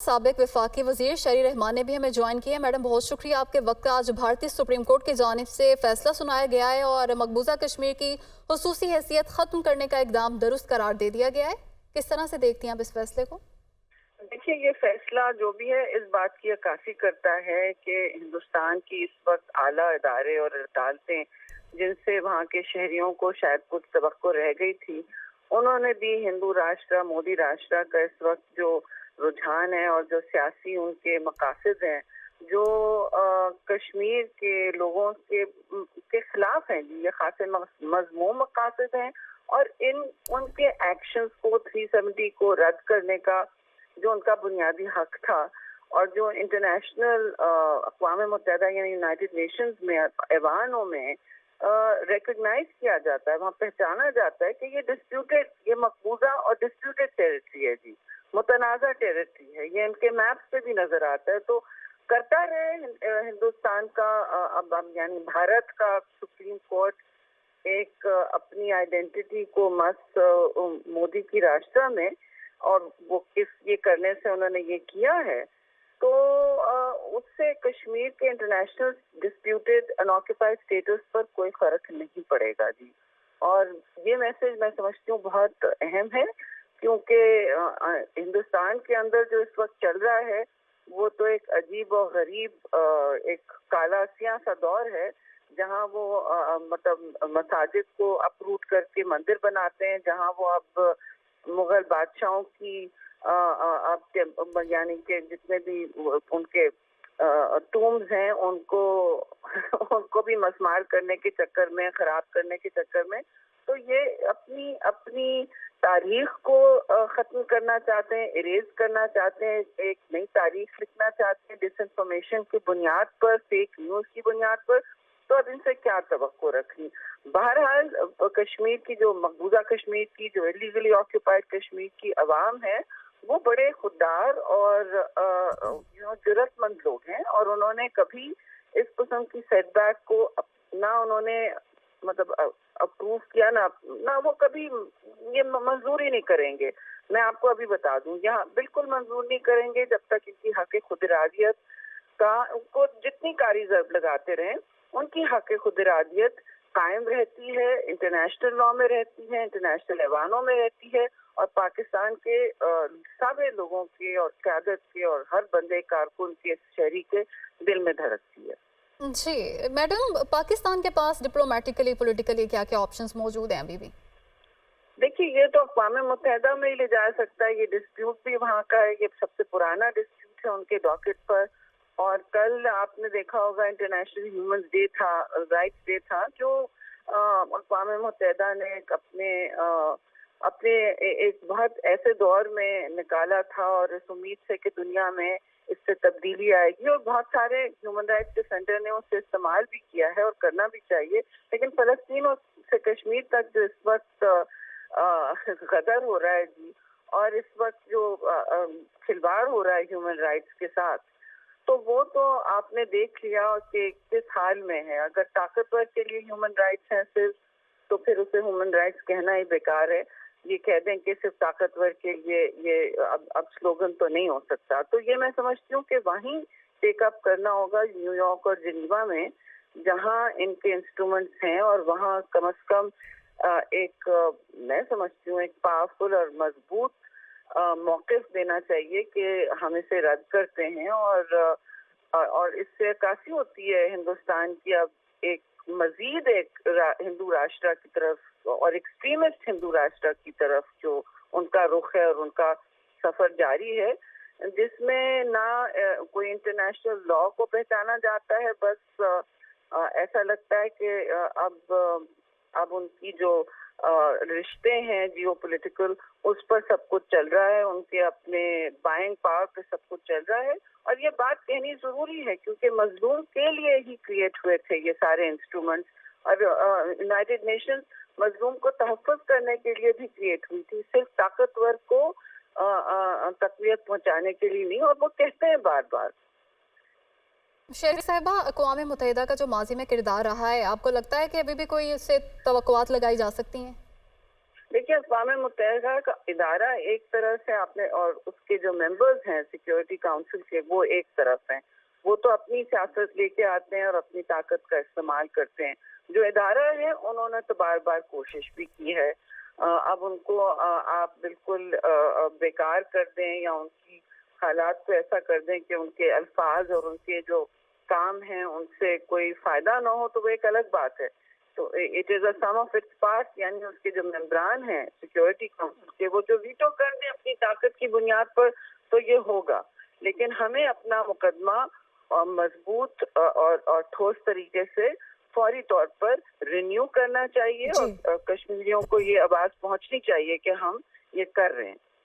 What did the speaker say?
साबिक वफाकी वजीर शरी रहमान ने भी हमें ज्वाइन किया। मैडम बहुत शुक्रिया आपके वक्त का। आज भारतीय सुप्रीम कोर्ट की जानिब से फैसला सुनाया गया है और मकबूजा कश्मीर की खुसूसी हैसियत खत्म करने का इकदाम दुरुस्त करार दे दिया गया है। किस तरह से देखती हैं आप इस फैसले को? देखिए, ये फैसला जो भी है इस बात की अक्कासी करता है कि हिंदुस्तान की इस वक्त आला इदारे और अदालतें जिनसे वहाँ के शहरियों को शायद कुछ तवक्को रह गई थी, उन्होंने भी हिंदू राष्ट्र मोदी राष्ट्र का इस वक्त जो रुझान है और जो सियासी उनके मकासद हैं जो कश्मीर के लोगों के खिलाफ हैं जी, ये खासे मजमूम मकासद हैं। और उनके एक्शंस को 370 को रद्द करने का जो उनका बुनियादी हक था और जो इंटरनेशनल अक़वाम मुत्तहिदा यानी यूनाइटेड नेशंस में ऐवानों में रिकग्नाइज किया जाता है, वहाँ पहचाना जाता है कि ये डिस्प्यूटेड, ये मकबूजा और डिस्प्यूटेड टेरिटरी है जी, मुतनाज़ा टेरिटरी है। ये इनके मैप्स पे भी नजर आता है। तो करता रहे हिंदुस्तान का अब यानी भारत का सुप्रीम कोर्ट एक अपनी आइडेंटिटी को मस्त मोदी की राष्ट्र में, और वो ये करने से उन्होंने ये किया है, तो उससे कश्मीर के इंटरनेशनल डिस्प्यूटेड अनऑक्युपाइड स्टेटस पर कोई फर्क नहीं पड़ेगा जी। और ये मैसेज मैं समझती हूँ बहुत अहम है, क्योंकि हिंदुस्तान के अंदर जो इस वक्त चल रहा है वो तो एक अजीब और गरीब एक काला स्याह सा दौर है, जहाँ वो मतलब मसाजिद को अपरूट करके मंदिर बनाते हैं, जहाँ वो अब मुगल बादशाहों की अब यानी कि जितने भी उनके टूम्स हैं उनको भी मस्मार करने के चक्कर में, खराब करने के चक्कर में, तो ये अपनी तारीख को खत्म करना चाहते हैं, इरेज करना चाहते हैं, एक नई तारीख लिखना चाहते हैं डिसइंफॉर्मेशन की बुनियाद पर, फेक न्यूज की बुनियाद पर। तो अब इनसे क्या तवक्को रखनी। बहरहाल कश्मीर की जो मकबूजा कश्मीर की जो इलीगली ऑक्यूपाइड कश्मीर की अवाम है वो बड़े खुददार और जुर्रतमंद लोग हैं, और उन्होंने कभी इस किस्म की सेटबैक को ना उन्होंने मतलब अप्रूव किया ना वो कभी ये मंजूर ही नहीं करेंगे। मैं आपको अभी बता दूं, यहाँ बिल्कुल मंजूर नहीं करेंगे जब तक इनकी हक खुद इरादियत का उनको जितनी कारी ज़रब लगाते रहें, उनकी हक खुद इरादियत कायम रहती है, इंटरनेशनल लॉ में रहती है, इंटरनेशनल ऐवानों में रहती है, और पाकिस्तान के सारे लोगों के और क़यादत के और हर बंदे कारकुन के शहरी के दिल में धड़कती है। जी मैडम, पाकिस्तान के पास डिप्लोमेटिकली पॉलिटिकली क्या क्या ऑप्शंस मौजूद हैं अभी भी? देखिए, ये तो अक़वाम मुत्तहिदा में ही ले जा सकता है। ये डिस्प्यूट भी वहाँ का है, ये सबसे पुराना डिस्प्यूट है उनके डॉकेट पर। और कल आपने देखा होगा इंटरनेशनल ह्यूमन डे था, राइट्स डे था, जो अक़वाम मुत्तहिदा ने अपने एक बहुत ऐसे दौर में निकाला था, और इस उम्मीद से कि दुनिया में इससे तब्दीली आएगी, और बहुत सारे ह्यूमन राइट्स के सेंटर ने उससे इस्तेमाल भी किया है और करना भी चाहिए। लेकिन फ़लस्तीन से कश्मीर तक जो इस वक्त गदर हो रहा है जी, और इस वक्त जो खिलवाड़ हो रहा है ह्यूमन राइट्स के साथ, तो वो तो आपने देख लिया कि किस हाल में है। अगर ताकतवर के लिए ह्यूमन राइट्स हैं सिर्फ, तो फिर उसे ह्यूमन राइट्स कहना ही बेकार है। ये कह दें कि सिर्फ ताकतवर के लिए ये अब स्लोगन तो नहीं हो सकता। तो ये मैं समझती हूँ कि वहीं टेकअप करना होगा, न्यूयॉर्क और जिनीवा में, जहाँ इनके इंस्ट्रूमेंट्स हैं, और वहाँ कम से कम मैं समझती हूँ एक पावरफुल और मजबूत मौक़िफ़ देना चाहिए कि हम इसे रद्द करते हैं। और इससे अक्कासी होती है हिंदुस्तान की अब एक मजीद हिंदू राष्ट्र की तरफ और एक्सट्रीमिस्ट हिंदू राष्ट्र की तरफ जो उनका रुख है और उनका सफ़र जारी है, जिसमें ना कोई इंटरनेशनल लॉ को पहचाना जाता है। बस ऐसा लगता है कि अब उनकी जो रिश्ते हैं जियोपॉलिटिकल, उस पर सब कुछ चल रहा है, उनके अपने बाइंग पावर पे सब कुछ चल रहा है। और ये बात कहनी ज़रूरी है, क्योंकि मजलूम के लिए ही क्रिएट हुए थे ये सारे इंस्ट्रूमेंट्स, और यूनाइटेड नेशंस मजलूम को तहफ़्फ़ुज़ करने के लिए भी क्रिएट हुई थी, सिर्फ ताकतवर को तक़वियत पहुँचाने के लिए नहीं। और वो कहते हैं बार बार। शरी साहिबा, अक़वाम मुत्तहिदा का जो माजी में किरदार रहा है, आपको लगता है कि अभी भी कोई इससे तवक्कुआत लगाई जा सकती हैं? देखिए, अक़वाम मुत्तहिदा का इदारा एक तरह से आपने, और उसके जो मेंबर्स हैं सिक्योरिटी काउंसिल के, वो एक तरफ हैं। वो तो अपनी सियासत लेके आते हैं और अपनी ताकत का इस्तेमाल करते हैं। जो इदारा है उन्होंने तो बार बार कोशिश भी की है। अब उनको आप बिल्कुल बेकार कर दें या उनकी हालात को ऐसा कर दें कि उनके अल्फाज और उनके जो काम हैं उनसे कोई फ़ायदा ना हो, तो वो एक अलग बात है। तो it is a sum of its parts, यानी उसके जो मेंबरान हैं सिक्योरिटी काउंसिल के, वो जो वीटो कर दें अपनी ताकत की बुनियाद पर, तो ये होगा। लेकिन हमें अपना मुकदमा मजबूत और ठोस तरीके से फौरी तौर पर रिन्यू करना चाहिए, जी। और कश्मीरियों को ये आवाज़ पहुंचनी चाहिए कि हम ये कर रहे हैं।